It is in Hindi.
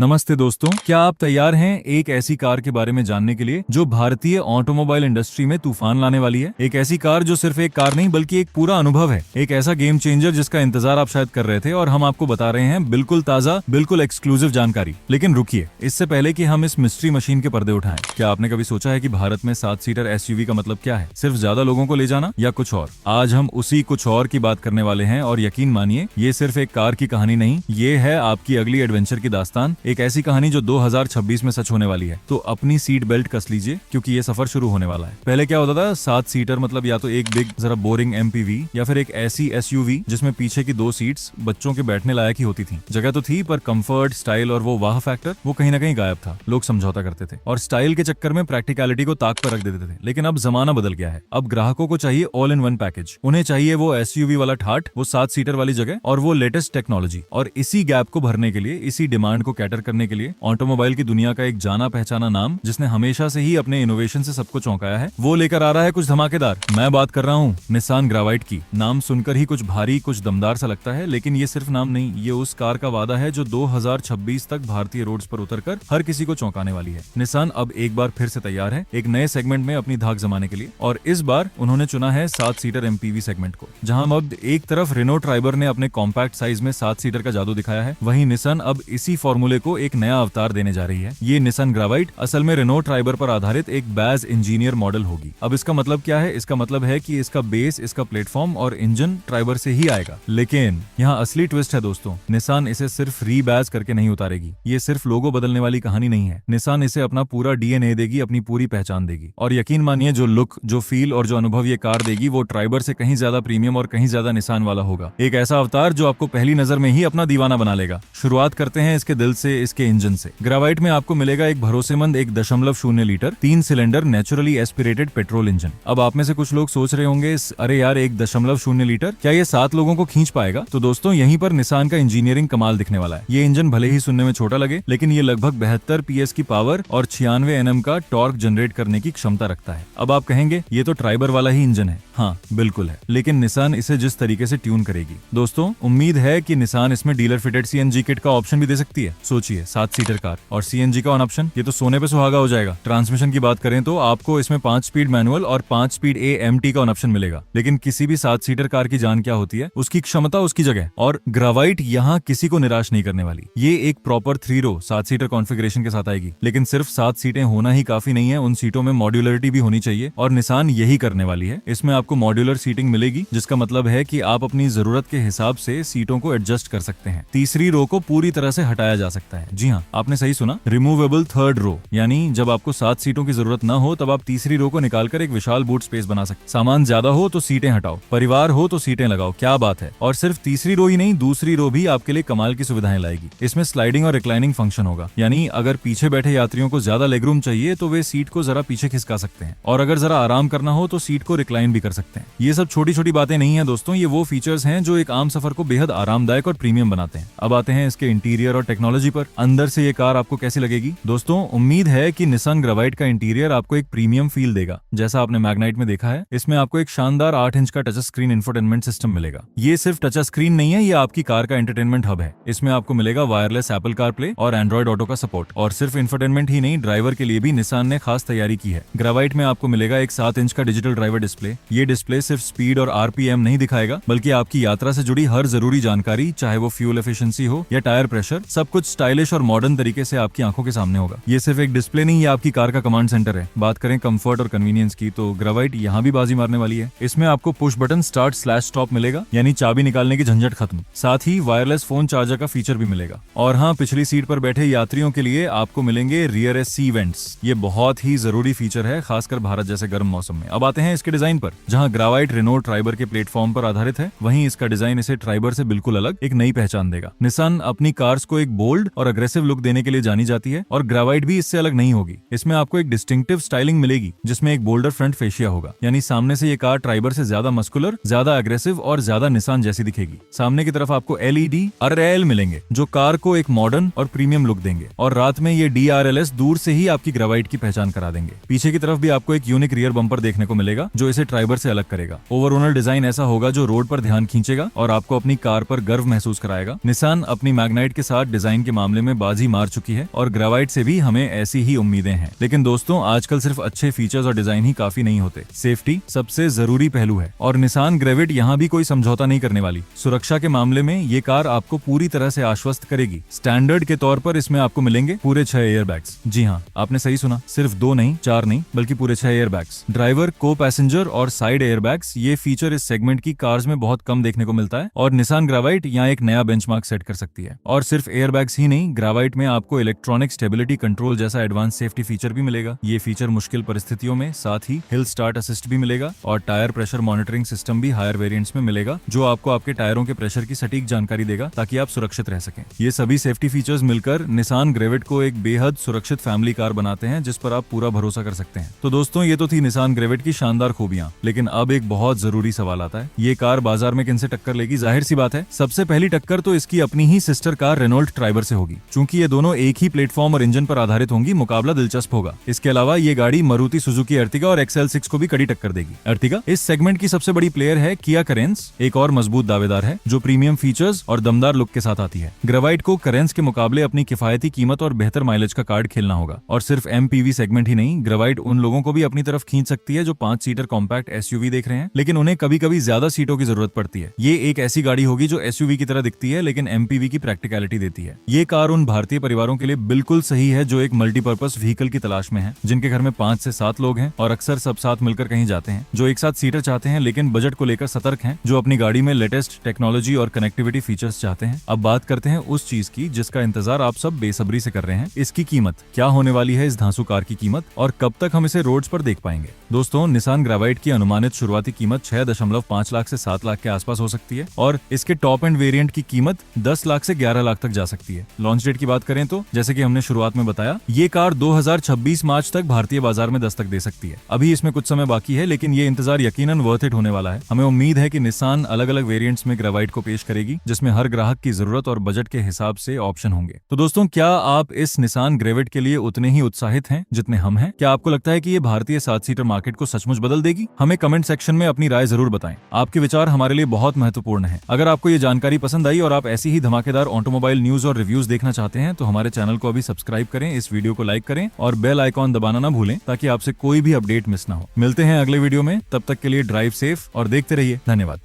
नमस्ते दोस्तों, क्या आप तैयार हैं एक ऐसी कार के बारे में जानने के लिए जो भारतीय ऑटोमोबाइल इंडस्ट्री में तूफान लाने वाली है। एक ऐसी कार जो सिर्फ एक कार नहीं बल्कि एक पूरा अनुभव है, एक ऐसा गेम चेंजर जिसका इंतजार आप शायद कर रहे थे और हम आपको बता रहे हैं बिल्कुल ताजा, बिल्कुल एक्सक्लूसिव जानकारी। लेकिन रुकिए, इससे पहले कि हम इस मिस्ट्री मशीन के पर्दे उठाएं, क्या आपने कभी सोचा है कि भारत में 7 सीटर एसयूवी का मतलब क्या है? सिर्फ ज्यादा लोगों को ले जाना या कुछ और? आज हम उसी कुछ और की बात करने वाले हैं और यकीन मानिए, ये सिर्फ एक कार की कहानी नहीं, ये है आपकी अगली एडवेंचर की दास्तान। एक ऐसी कहानी जो 2026 में सच होने वाली है। तो अपनी सीट बेल्ट कस लीजिए क्योंकि ये सफर शुरू होने वाला है। पहले क्या होता था, 7 सीटर मतलब या तो एक बिग जरा बोरिंग एमपीवी या फिर एक ऐसी एसयूवी जिसमें पीछे की 2 सीट्स बच्चों के बैठने लायक ही होती थी। जगह तो थी पर कंफर्ट, स्टाइल और वो वाह फैक्टर वो कहीं ना कहीं गायब था। लोग समझौता करते थे और स्टाइल के चक्कर में प्रैक्टिकलिटी को ताक पर रख देते थे। लेकिन अब जमाना बदल गया है। अब ग्राहकों को चाहिए ऑल इन वन पैकेज। उन्हें चाहिए वो एसयूवी वाला ठाट, वो 7 सीटर वाली जगह और वो लेटेस्ट टेक्नोलॉजी। और इसी गैप को भरने के लिए, इसी डिमांड को कैटर करने के लिए ऑटोमोबाइल की दुनिया का एक जाना पहचाना नाम, जिसने हमेशा से ही अपने इनोवेशन से सबको चौंकाया है, वो लेकर आ रहा है कुछ धमाकेदार। मैं बात कर रहा हूँ निसान ग्रावाइट की। नाम सुनकर ही कुछ भारी, कुछ दमदार सा लगता है, लेकिन ये सिर्फ नाम नहीं, ये उस कार का वादा है जो 2026 तक भारतीय रोड्स पर उतरकर हर किसी को चौंकाने वाली है। निसान अब एक बार फिर से तैयार है एक नए सेगमेंट में अपनी धाक जमाने के लिए, और इस बार उन्होंने चुना है 7 सीटर एमपीवी सेगमेंट को। जहां अब एक तरफ रेनो ट्राइबर ने अपने कॉम्पैक्ट साइज में 7 सीटर का जादू दिखाया है, वहीं निसान अब इसी फॉर्मूले को एक नया अवतार देने जा रही है। ये निसान ग्रावाइट असल में रेनो ट्राइबर पर आधारित एक बैज इंजीनियर मॉडल होगी। अब इसका मतलब क्या है? इसका मतलब है कि इसका बेस, इसका प्लेटफॉर्म और इंजन ट्राइबर से ही आएगा। लेकिन यहाँ असली ट्विस्ट है दोस्तों, निसान इसे सिर्फ रीबैज करके नहीं उतारेगी। ये सिर्फ लोगो बदलने वाली कहानी नहीं है। निसान इसे अपना पूरा डीएनए देगी, अपनी पूरी पहचान देगी। और यकीन मानिए, जो लुक, जो फील और जो अनुभव ये कार देगी वो ट्राइबर से कहीं ज्यादा प्रीमियम और कहीं ज्यादा निसान वाला होगा। एक ऐसा अवतार जो आपको पहली नजर में ही अपना दीवाना बना लेगा। शुरुआत करते हैं इसके दिल से, इसके इंजन से। ग्रावाइट में आपको मिलेगा एक भरोसेमंद 1.0 litre 3 cylinder naturally aspirated petrol engine. अब आप में से कुछ लोग सोच रहे होंगे, अरे यार 1.0 लीटर, क्या ये 7 लोगों को खींच पाएगा? तो दोस्तों, यहीं पर निसान का इंजीनियरिंग कमाल दिखने वाला है। ये इंजन भले ही सुनने में छोटा लगे, लेकिन ये लगभग 72 पीएस की पावर और 96 एनएम का टॉर्क जनरेट करने की क्षमता रखता है। अब आप कहेंगे ये तो ट्राइबर वाला ही इंजन है। हाँ बिल्कुल है, लेकिन निसान इसे जिस तरीके से ट्यून करेगी, दोस्तों उम्मीद है कि निसान इसमें डीलर फिटेड सीएनजी किट का ऑप्शन भी दे सकती है। सोचिए, 7 सीटर कार और सीएनजी का ऑन ऑप्शन, ये तो सोने पे सुहागा हो जाएगा। ट्रांसमिशन की बात करें तो आपको इसमें 5 स्पीड मैनुअल और 5 स्पीड एएमटी का ऑन ऑप्शन मिलेगा। लेकिन किसी भी 7 सीटर कार की जान क्या होती है? उसकी क्षमता, उसकी जगह। और ग्रावाइट यहाँ किसी को निराश नहीं करने वाली। ये एक प्रॉपर 3 रो 7 सीटर कॉन्फ़िगरेशन के साथ आएगी। लेकिन सिर्फ 7 सीटें होना ही काफी नहीं है, उन सीटों में मॉड्यूलरिटी भी होनी चाहिए, और निसान यही करने वाली है। इसमें आपको मॉड्यूलर सीटिंग मिलेगी, जिसका मतलब है कि आप अपनी जरूरत के हिसाब से सीटों को एडजस्ट कर सकते हैं। तीसरी रो को पूरी तरह से हटाया जा सकता है। जी हाँ, आपने सही सुना, रिमूवेबल थर्ड रो। यानी जब आपको 7 सीटों की जरूरत ना हो, तब आप तीसरी रो को निकालकर एक विशाल बूट स्पेस बना सकते। सामान ज्यादा हो तो सीटें हटाओ, परिवार हो तो सीटें लगाओ। क्या बात है! और सिर्फ तीसरी रो ही नहीं, दूसरी रो भी आपके लिए कमाल की सुविधाएं लाएगी। इसमें स्लाइडिंग और रिक्लाइनिंग फंक्शन होगा, यानी अगर पीछे बैठे यात्रियों को ज्यादा लेगरूम चाहिए तो वे सीट को जरा पीछे खिसका सकते हैं, और अगर जरा आराम करना हो तो सीट को रिक्लाइन भी कर सकते हैं। ये सब छोटी छोटी बातें नहीं है दोस्तों, ये वो फीचर्स हैं जो एक आम सफर को बेहद आरामदायक और प्रीमियम बनाते हैं। अब आते हैं इसके इंटीरियर और टेक्नोलॉजी पर। अंदर से ये कार आपको कैसी लगेगी? दोस्तों, उम्मीद है कि निसान ग्रावाइट का इंटीरियर आपको एक प्रीमियम फील देगा, जैसा आपने मैग्नाइट में देखा है। इसमें आपको एक शानदार 8 इंच का टच स्क्रीन इंफोटेनमेंट सिस्टम मिलेगा। ये सिर्फ टच स्क्रीन नहीं है, ये आपकी कार का एंटरटेनमेंट हब है। इसमें आपको मिलेगा वायरलेस एप्पल कारप्ले और एंड्रॉइड ऑटो का सपोर्ट। और सिर्फ इंफोटेनमेंट ही नहीं, ड्राइवर के लिए भी निसान ने खास तैयारी की है। ग्रावाइट में आपको मिलेगा एक 7 इंच का डिजिटल ड्राइवर डिस्प्ले। ये डिस्प्ले सिर्फ स्पीड और आरपीएम नहीं दिखाएगा, बल्कि आपकी यात्रा से जुड़ी हर जरूरी जानकारी, चाहे वो फ्यूल एफिशिएंसी हो या टायर प्रेशर, सब कुछ स्टाइलिश और मॉडर्न तरीके से आपकी आंखों के सामने होगा। ये सिर्फ एक डिस्प्ले नहीं, ये आपकी कार का कमांड सेंटर है। बात करें कंफर्ट और कन्वीनियंस की, तो ग्रावाइट यहाँ भी बाजी मारने वाली है। इसमें आपको push button start slash stop मिलेगा, यानी चाबी निकालने की झंझट खत्म। साथ ही वायरलेस फोन चार्जर का फीचर भी मिलेगा। और हाँ, पिछली सीट पर बैठे यात्रियों के लिए आपको मिलेंगे रियर एसी वेंट्स। ये बहुत ही जरूरी फीचर है, खासकर भारत जैसे गर्म मौसम में। अब आते हैं इसके डिजाइन पर। जहाँ ग्रावाइट रेनो ट्राइबर के प्लेटफॉर्म पर आधारित है, वहीं इसका डिजाइन इसे ट्राइबर से बिल्कुल अलग, एक नई पहचान देगा। निसान अपनी कार्स को एक बोल्ड और अग्रेसिव लुक देने के लिए जानी जाती है, और ग्रावाइट भी इससे अलग नहीं होगी। इसमें आपको एक डिस्टिंक्टिव स्टाइलिंग मिलेगी, जिसमें एक बोल्डर फ्रंट फेशिया होगा, यानी सामने से ये कार ट्राइबर से ज्यादा मस्कुलर, ज्यादा अग्रेसिव और ज्यादा निसान जैसी दिखेगी। सामने की तरफ आपको एलईडी आरएल मिलेंगे, जो कार को एक मॉडर्न और प्रीमियम लुक देंगे, और रात में ये डीआरएलएस दूर से ही आपकी ग्रावाइट की पहचान करा देंगे। पीछे की तरफ भी आपको एक यूनिक रियर बम्पर देखने को मिलेगा, जो इसे ट्राइबर से अलग करेगा। ओवरऑल डिजाइन ऐसा होगा जो रोड पर ध्यान खींचेगा और आपको अपनी कार पर गर्व महसूस कराएगा। निसान अपनी मैग्नाइट के साथ डिजाइन के मामले मामले में बाजी मार चुकी है और ग्रेवाइट से भी हमें ऐसी ही उम्मीदें हैं। लेकिन दोस्तों, आजकल सिर्फ अच्छे फीचर्स और डिजाइन ही काफी नहीं होते। सेफ्टी सबसे जरूरी पहलू है और निसान ग्रेविट यहाँ भी कोई समझौता नहीं करने वाली। सुरक्षा के मामले में ये कार आपको पूरी तरह से आश्वस्त करेगी। स्टैंडर्ड के तौर पर इसमें आपको मिलेंगे पूरे 6 एयरबैग्स। जी हाँ, आपने सही सुना, सिर्फ 2 नहीं, 4 नहीं, बल्कि पूरे 6 एयरबैग्स। ड्राइवर, को पैसेंजर और साइड एयरबैग्स, ये फीचर इस सेगमेंट की कार्स में बहुत कम देखने को मिलता है और निसान ग्रेवाइट यहाँ एक नया बेंचमार्क सेट कर सकती है। और सिर्फ एयरबैग्स ही नहीं, ग्रेवाइट में आपको इलेक्ट्रॉनिक स्टेबिलिटी कंट्रोल जैसा एडवांस सेफ्टी फीचर भी मिलेगा। ये फीचर मुश्किल परिस्थितियों में, साथ ही हिल स्टार्ट असिस्ट भी मिलेगा और टायर प्रेशर मॉनिटरिंग सिस्टम भी हायर वेरिएंट्स में मिलेगा, जो आपको आपके टायरों के प्रेशर की सटीक जानकारी देगा ताकि आप सुरक्षित रह सकें। ये सभी सेफ्टी फीचर्स मिलकर निसान ग्रेविट को एक बेहद सुरक्षित फैमिली कार बनाते हैं जिस पर आप पूरा भरोसा कर सकते हैं। तो दोस्तों, ये तो थी निसान ग्रेविट की शानदार खूबियां, लेकिन अब एक बहुत जरूरी सवाल आता है, ये कार बाजार में किनसे टक्कर लेगी? जाहिर सी बात है, सबसे पहली टक्कर तो इसकी अपनी ही सिस्टर कार रेनॉल्ट ट्राइबर से होगी। चूंकि ये दोनों एक ही प्लेटफॉर्म और इंजन पर आधारित होंगी, मुकाबला दिलचस्प होगा। इसके अलावा ये गाड़ी मारुति सुजुकी अर्टिगा और XL6 को भी कड़ी टक्कर देगी। अर्टिगा इस सेगमेंट की सबसे बड़ी प्लेयर है। किया करेंस एक और मजबूत दावेदार है जो प्रीमियम फीचर्स और दमदार लुक के साथ आती है। ग्रेवाइट को करेंस के मुकाबले अपनी किफायती कीमत और बेहतर माइलेज का कार्ड खेलना होगा। और सिर्फ MPV सेगमेंट ही नहीं, ग्रेवाइट उन लोगों को भी अपनी तरफ खींच सकती है जो 5 सीटर कॉम्पैक्ट SUV देख रहे हैं, लेकिन उन्हें कभी कभी ज्यादा सीटों की जरूरत पड़ती है। ये एक ऐसी गाड़ी होगी जो SUV की तरह दिखती है लेकिन MPV की प्रैक्टिकलिटी देती है। ये कार उन भारतीय परिवारों के लिए बिल्कुल सही है जो एक मल्टीपर्पज व्हीकल की तलाश में है, जिनके घर में 5 से 7 लोग हैं और अक्सर सब साथ मिलकर कहीं जाते हैं, जो एक साथ सीटर चाहते हैं लेकिन बजट को लेकर सतर्क हैं, जो अपनी गाड़ी में लेटेस्ट टेक्नोलॉजी और कनेक्टिविटी फीचर्स चाहते हैं। अब बात करते हैं उस चीज की जिसका इंतजार आप सब बेसब्री से कर रहे हैं, इसकी कीमत। क्या होने वाली है इस धांसू कार की कीमत और कब तक हम इसे रोड्स पर देख पाएंगे? दोस्तों, निसान ग्रेवाइट की अनुमानित शुरुआती कीमत 6.5 लाख से 7 लाख के आसपास हो सकती है और इसके टॉप एंड वेरिएंट की कीमत 10 लाख से 11 लाख तक जा सकती है। लॉन्च डेट की बात करें तो जैसे कि हमने शुरुआत में बताया, ये कार 2026 मार्च तक भारतीय बाजार में दस्तक दे सकती है। अभी इसमें कुछ समय बाकी है, लेकिन ये इंतजार यकीनन वर्थ इट होने वाला है। हमें उम्मीद है कि निसान अलग अलग वेरिएंट्स में ग्रेवाइट को पेश करेगी, जिसमें हर ग्राहक की जरूरत और बजट के हिसाब से ऑप्शन होंगे। तो दोस्तों, क्या आप इस निसान ग्रेविट के लिए उतने ही उत्साहित हैं जितने हम हैं? क्या आपको लगता है कि ये भारतीय 7 सीटर मार्केट को सचमुच बदल देगी? हमें कमेंट सेक्शन में अपनी राय जरूर बताएं। आपके विचार हमारे लिए बहुत महत्वपूर्ण हैं। अगर आपको ये जानकारी पसंद आई और आप ऐसी ही धमाकेदार ऑटोमोबाइल न्यूज और रिव्यूज देखना चाहते हैं तो हमारे चैनल को अभी सब्सक्राइब करें, इस वीडियो को लाइक करें और बेल आइकॉन दबाना ना भूलें ताकि आपसे कोई भी अपडेट मिस ना हो। मिलते हैं अगले वीडियो में, तब तक के लिए ड्राइव सेफ और देखते रहिए। धन्यवाद।